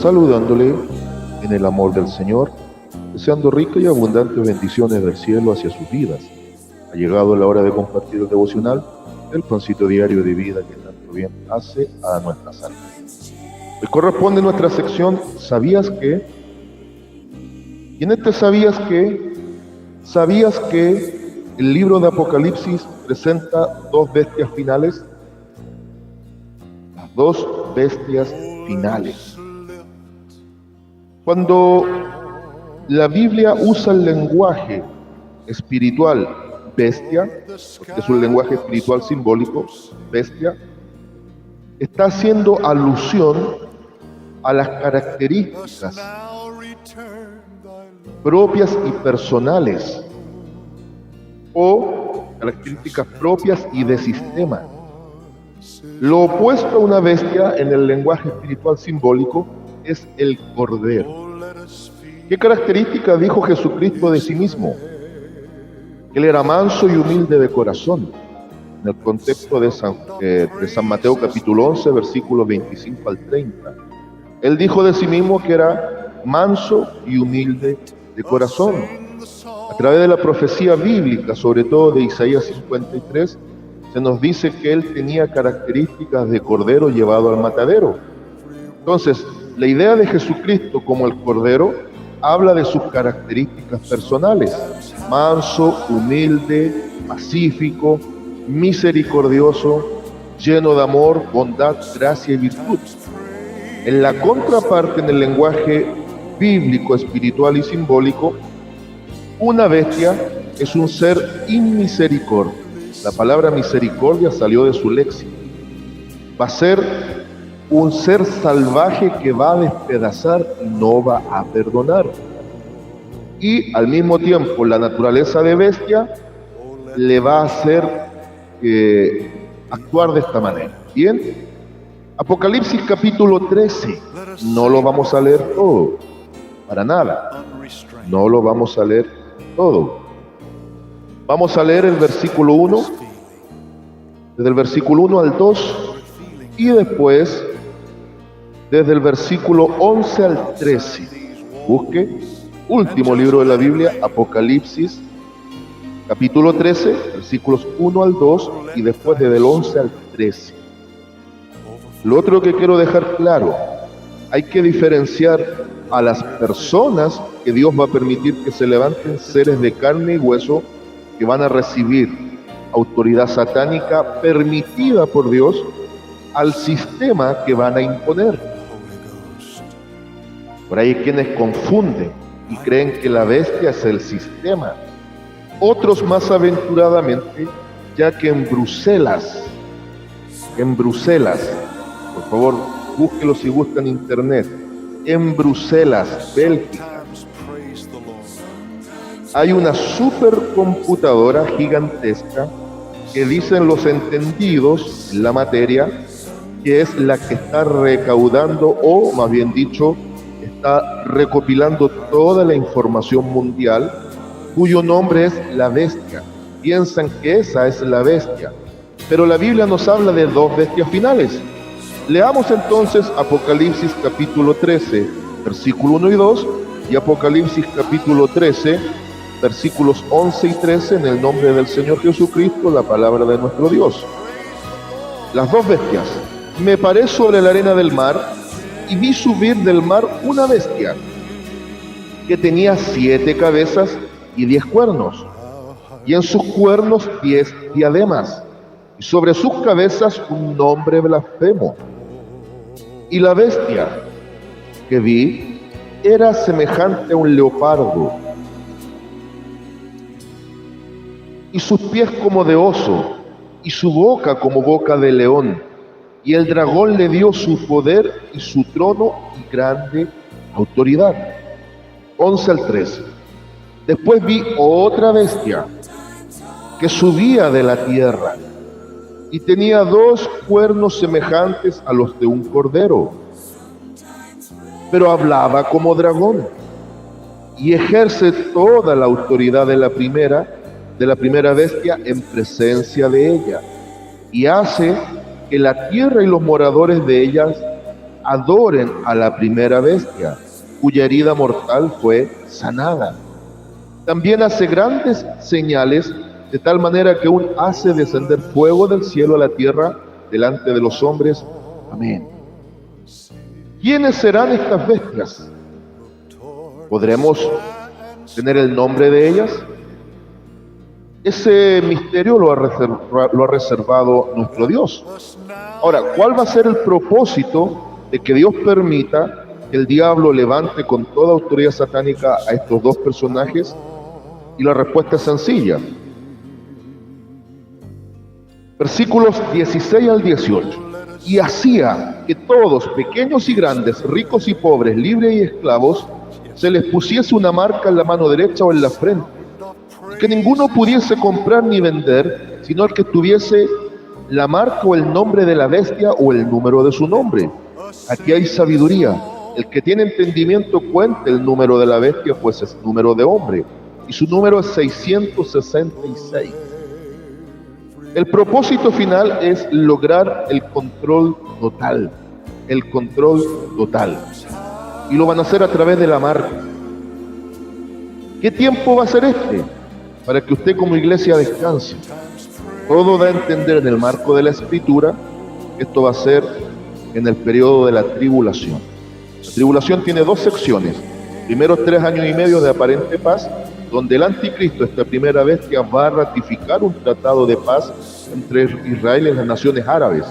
saludándole en el amor del Señor, deseando ricas y abundantes bendiciones del cielo hacia sus vidas. Ha llegado la hora de compartir el devocional, el pancito diario de vida que tanto bien hace a nuestras almas. Hoy corresponde nuestra sección ¿Sabías qué? Y en este ¿sabías que el libro de Apocalipsis presenta dos bestias finales? Las dos bestias finales. Cuando la Biblia usa el lenguaje espiritual bestia, porque es un lenguaje espiritual simbólico, bestia, está haciendo alusión a las características propias y personales o características propias y de sistema. Lo opuesto a una bestia en el lenguaje espiritual simbólico es el cordero. ¿Qué característica dijo Jesucristo de sí mismo? Él era manso y humilde de corazón. En el contexto de San Mateo capítulo 11, versículos 25 al 30. Él dijo de sí mismo que era manso y humilde de corazón. A través de la profecía bíblica, sobre todo de Isaías 53, se nos dice que él tenía características de cordero llevado al matadero. Entonces, la idea de Jesucristo como el cordero habla de sus características personales: manso, humilde, pacífico, misericordioso, lleno de amor, bondad, gracia y virtud. En la contraparte, en el lenguaje bíblico, espiritual y simbólico, una bestia es un ser inmisericordia. La palabra misericordia salió de su léxico. Va a ser un ser salvaje que va a despedazar y no va a perdonar. Y al mismo tiempo la naturaleza de bestia le va a hacer actuar de esta manera. Bien, Apocalipsis capítulo 13, no lo vamos a leer todo, para nada, no lo vamos a leer todo. Vamos a leer el versículo 1, desde el versículo 1 al 2, y después desde el versículo 11 al 13. Busque, último libro de la Biblia, Apocalipsis, capítulo 13, versículos 1 al 2, y después desde el 11 al 13. Lo otro que quiero dejar claro, hay que diferenciar a las personas que Dios va a permitir que se levanten, seres de carne y hueso, que van a recibir autoridad satánica permitida por Dios, al sistema que van a imponer. Por ahí hay quienes confunden y creen que la bestia es el sistema. Otros más aventuradamente, ya que en Bruselas, por favor, búsquelo si gusta en internet, en Bélgica, hay una supercomputadora gigantesca que dicen los entendidos en la materia que es la que está recaudando, o más bien dicho, está recopilando toda la información mundial, cuyo nombre es la bestia. Piensan que esa es la bestia, pero la Biblia nos habla de dos bestias finales. Leamos entonces Apocalipsis capítulo 13, versículo 1 y 2, y Apocalipsis capítulo 13, versículos 11 y 13, en el nombre del Señor Jesucristo, la palabra de nuestro Dios. Las dos bestias. Me paré sobre la arena del mar y vi subir del mar una bestia que tenía 7 cabezas y 10 cuernos, y en sus cuernos 10 diademas, y sobre sus cabezas un nombre blasfemo. Y la bestia que vi era semejante a un leopardo, y sus pies como de oso, y su boca como boca de león. Y el dragón le dio su poder y su trono y grande autoridad. 11 al 13. Después vi otra bestia que subía de la tierra y tenía 2 cuernos semejantes a los de un cordero, pero hablaba como dragón y ejerce toda la autoridad de la primera bestia en presencia de ella, y hace que la tierra y los moradores de ellas adoren a la primera bestia, cuya herida mortal fue sanada. También hace grandes señales, de tal manera que aún hace descender fuego del cielo a la tierra delante de los hombres. Amén. ¿Quiénes serán estas bestias? ¿Podremos tener el nombre de ellas? Ese misterio lo ha reservado nuestro Dios. Ahora, ¿cuál va a ser el propósito de que Dios permita que el diablo levante con toda autoridad satánica a estos dos personajes? Y la respuesta es sencilla. Versículos 16 al 18. Y hacía que todos, pequeños y grandes, ricos y pobres, libres y esclavos, se les pusiese una marca en la mano derecha o en la frente, y que ninguno pudiese comprar ni vender, sino el que tuviese la marca o el nombre de la bestia o el número de su nombre. Aquí hay sabiduría. El que tiene entendimiento cuente el número de la bestia, pues es número de hombre, y su número es 666. El propósito final es lograr el control total. El control total. Y lo van a hacer a través de la marca. ¿Qué tiempo va a ser este? Para que usted como iglesia descanse. Todo da a entender en el marco de la Escritura que esto va a ser en el periodo de la tribulación. La tribulación tiene dos secciones. Primero 3 años y medio de aparente paz, donde el anticristo, esta primera bestia, va a ratificar un tratado de paz entre Israel y las naciones árabes,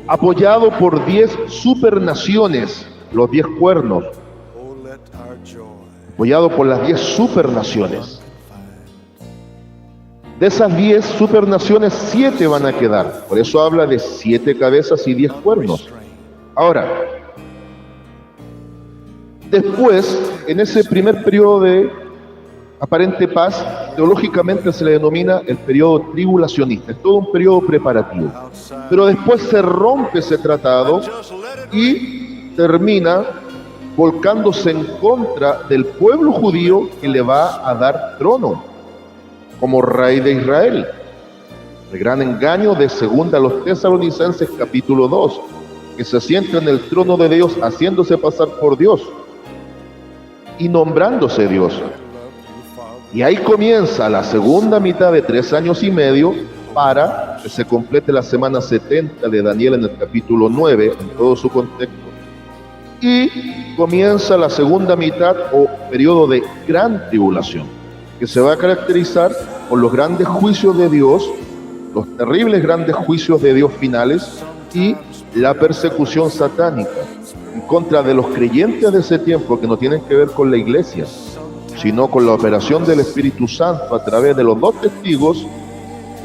apoyado por 10 supernaciones, los 10 cuernos, apoyado por las 10 supernaciones. De esas 10 supernaciones, 7 van a quedar. Por eso habla de 7 cabezas y 10 cuernos. Ahora, después, en ese primer periodo de aparente paz, teológicamente se le denomina el periodo tribulacionista. Es todo un periodo preparativo. Pero después se rompe ese tratado y termina volcándose en contra del pueblo judío que le va a dar trono como rey de Israel. El gran engaño de 2 a los Tesalonicenses capítulo 2, que se sienta en el trono de Dios haciéndose pasar por Dios y nombrándose Dios. Y ahí comienza la segunda mitad de 3 años y medio para que se complete la semana 70 de Daniel en el capítulo 9, en todo su contexto. Y comienza la segunda mitad o periodo de gran tribulación, que se va a caracterizar por los grandes juicios de Dios, los terribles grandes juicios de Dios finales y la persecución satánica en contra de los creyentes de ese tiempo, que no tienen que ver con la iglesia, sino con la operación del Espíritu Santo a través de los 2 testigos,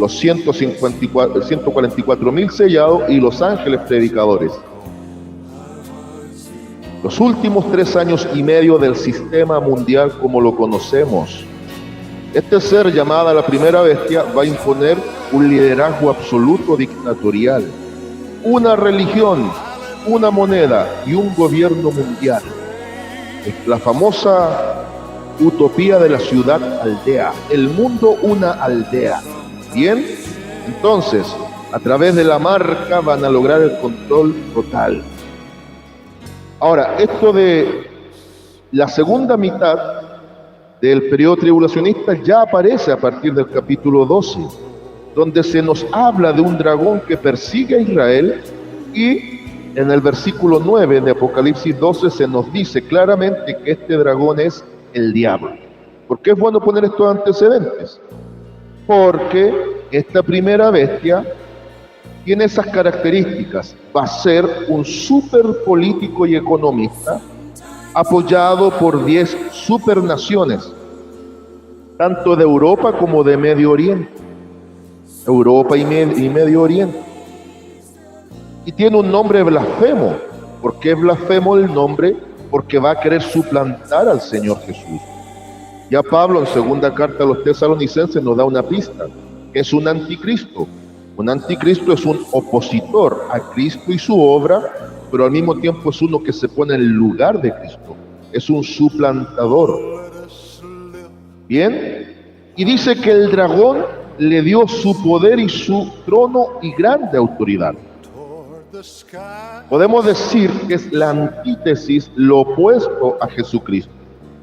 los 144.000 sellados y los ángeles predicadores. Los últimos 3 años y medio del sistema mundial como lo conocemos. Este ser, llamada la primera bestia, va a imponer un liderazgo absoluto dictatorial, una religión, una moneda y un gobierno mundial. Es la famosa utopía de la ciudad aldea, el mundo una aldea. Bien, entonces, a través de la marca van a lograr el control total. Ahora, esto de la segunda mitad del periodo tribulacionista ya aparece a partir del capítulo 12, donde se nos habla de un dragón que persigue a Israel, y en el versículo 9 de Apocalipsis 12 se nos dice claramente que este dragón es el diablo. ¿Por qué es bueno poner estos antecedentes? Porque esta primera bestia tiene esas características. Va a ser un super político y economista, apoyado por 10 supernaciones, tanto de Europa como de Medio Oriente. Europa y Medio Oriente. Y tiene un nombre blasfemo. ¿Por qué es blasfemo el nombre? Porque va a querer suplantar al Señor Jesús. Ya Pablo en segunda carta a los Tesalonicenses nos da una pista, que es un anticristo. Un anticristo es un opositor a Cristo y su obra, pero al mismo tiempo es uno que se pone en el lugar de Cristo. Es un suplantador. Bien, y dice que el dragón le dio su poder y su trono y grande autoridad. Podemos decir que es la antítesis, lo opuesto a Jesucristo.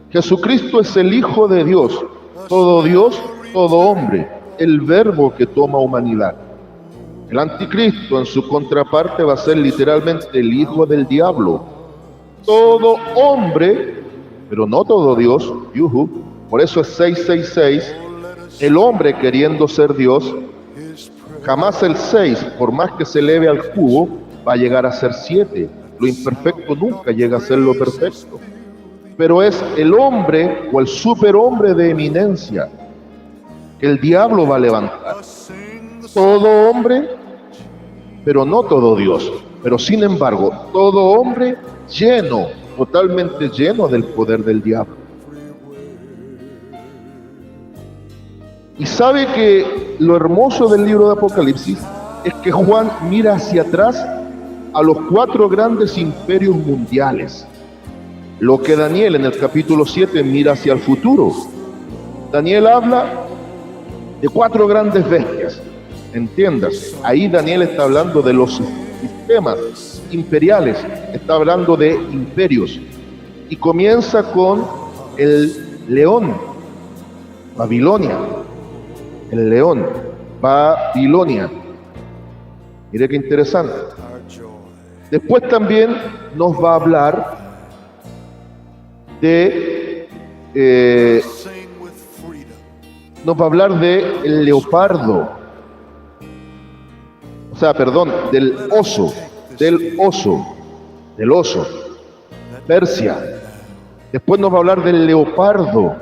Jesucristo es el Hijo de Dios, todo hombre, el Verbo que toma humanidad. El anticristo, en su contraparte, va a ser literalmente el hijo del diablo. Todo hombre, pero no todo Dios. Por eso es 666. El hombre queriendo ser Dios, jamás el 6, por más que se eleve al cubo, va a llegar a ser 7. Lo imperfecto nunca llega a ser lo perfecto. Pero es el hombre o el superhombre de eminencia que el diablo va a levantar. Todo hombre, pero no todo Dios. Pero sin embargo, todo hombre lleno, totalmente lleno del poder del diablo. Y sabe que lo hermoso del libro de Apocalipsis es que Juan mira hacia atrás a los 4 grandes imperios mundiales. Lo que Daniel en el capítulo 7 mira hacia el futuro. Daniel habla de 4 grandes bestias. Entiendas, ahí Daniel está hablando de los sistemas imperiales, está hablando de imperios. Y comienza con el león, Babilonia. El león, Babilonia. Mire qué interesante. Después también nos va a hablar de el leopardo, del oso, Persia. Después nos va a hablar del leopardo,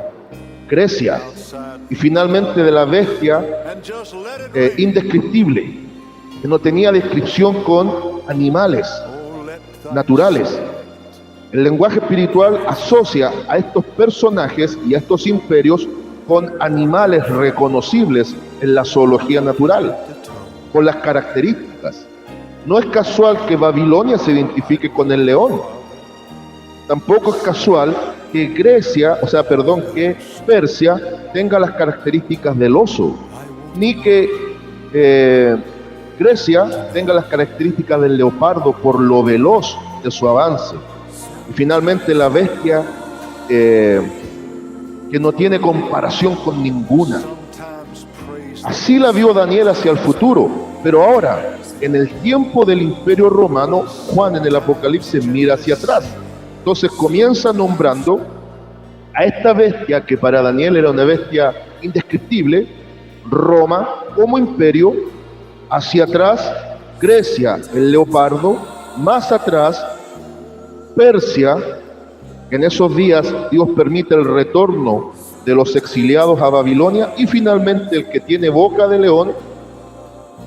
Grecia, y finalmente de la bestia indescriptible, que no tenía descripción con animales naturales. El lenguaje espiritual asocia a estos personajes y a estos imperios con animales reconocibles en la zoología natural, con las características. No es casual que Babilonia se identifique con el león. Tampoco es casual que que Persia tenga las características del oso, ni que Grecia tenga las características del leopardo por lo veloz de su avance. Y finalmente la bestia que no tiene comparación con ninguna. Así la vio Daniel hacia el futuro, pero ahora, en el tiempo del Imperio Romano, Juan en el Apocalipsis mira hacia atrás. Entonces comienza nombrando a esta bestia que para Daniel era una bestia indescriptible, Roma como imperio, hacia atrás Grecia, el leopardo, más atrás Persia, que en esos días Dios permite el retorno de los exiliados a Babilonia, y finalmente el que tiene boca de león,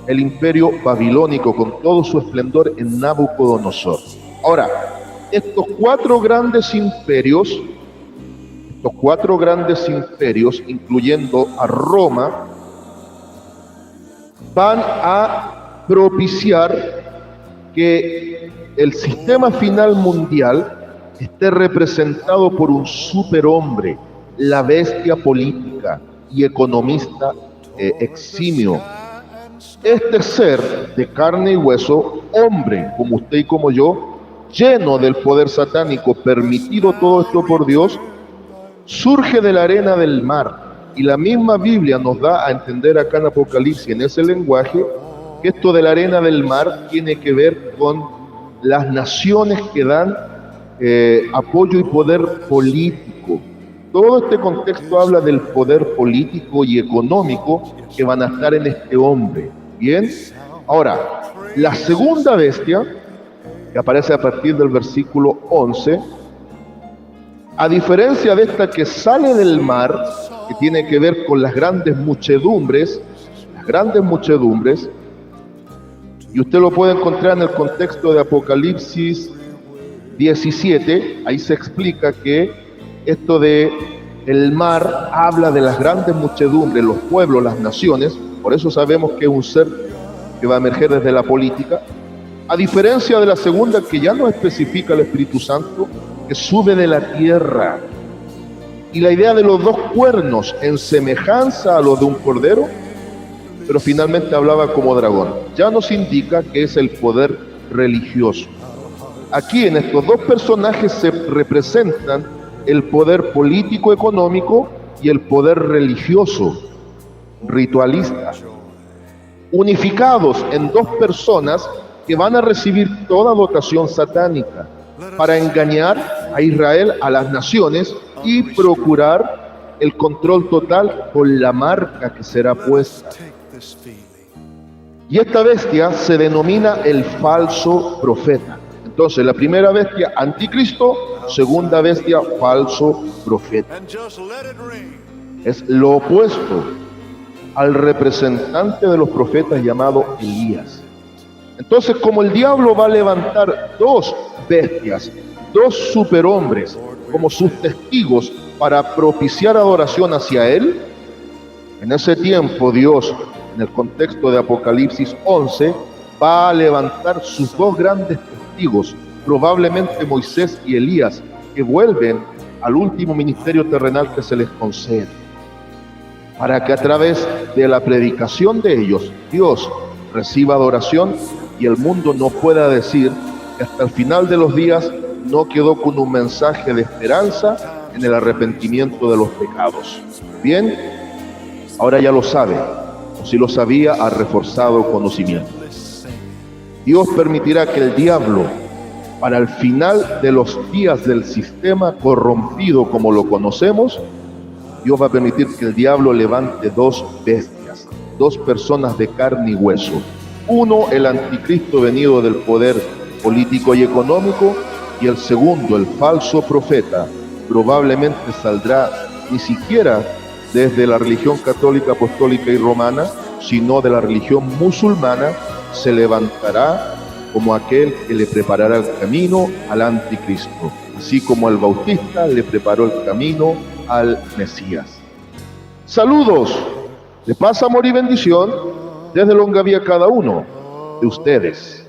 el imperio babilónico con todo su esplendor en Nabucodonosor. Ahora, estos cuatro grandes imperios, incluyendo a Roma, van a propiciar que el sistema final mundial esté representado por un superhombre, la bestia política y economista eximio. Este ser de carne y hueso, hombre como usted y como yo, lleno del poder satánico, permitido todo esto por Dios, surge de la arena del mar. Y la misma Biblia nos da a entender acá en Apocalipsis, en ese lenguaje, que esto de la arena del mar tiene que ver con las naciones que dan apoyo y poder político. Todo este contexto habla del poder político y económico que van a estar en este hombre. Bien, ahora, la segunda bestia, que aparece a partir del versículo 11, a diferencia de esta que sale del mar, que tiene que ver con las grandes muchedumbres, y usted lo puede encontrar en el contexto de Apocalipsis 17, ahí se explica que esto de el mar habla de las grandes muchedumbres, los pueblos, las naciones, por eso sabemos que es un ser que va a emerger desde la política, a diferencia de la segunda que ya no especifica el Espíritu Santo, que sube de la tierra. Y la idea de los dos cuernos en semejanza a los de un cordero, pero finalmente hablaba como dragón. Ya nos indica que es el poder religioso. Aquí en estos dos personajes se representan el poder político-económico y el poder religioso, ritualista, unificados en dos personas que van a recibir toda dotación satánica para engañar a Israel, a las naciones, y procurar el control total con la marca que será puesta. Y esta bestia se denomina el falso profeta. Entonces, la primera bestia, anticristo; segunda bestia, falso profeta. Es lo opuesto al representante de los profetas llamado Elías. Entonces, como el diablo va a levantar dos bestias, dos superhombres, como sus testigos para propiciar adoración hacia él, en ese tiempo Dios, en el contexto de Apocalipsis 11, va a levantar sus dos grandes testigos, probablemente Moisés y Elías, que vuelven al último ministerio terrenal que se les concede, para que a través de la predicación de ellos, Dios reciba adoración y el mundo no pueda decir que hasta el final de los días no quedó con un mensaje de esperanza en el arrepentimiento de los pecados. Bien, ahora ya lo sabe, o si lo sabía, ha reforzado conocimiento. Dios permitirá que el diablo, para el final de los días del sistema corrompido como lo conocemos, Dios va a permitir que el diablo levante dos bestias, dos personas de carne y hueso. Uno, el anticristo venido del poder político y económico, y el segundo, el falso profeta, probablemente saldrá ni siquiera desde la religión católica, apostólica y romana, sino de la religión musulmana. Se levantará como aquel que le preparará el camino al anticristo, así como el Bautista le preparó el camino al Mesías. Saludos de paz, amor y bendición desde Longaví a cada uno de ustedes.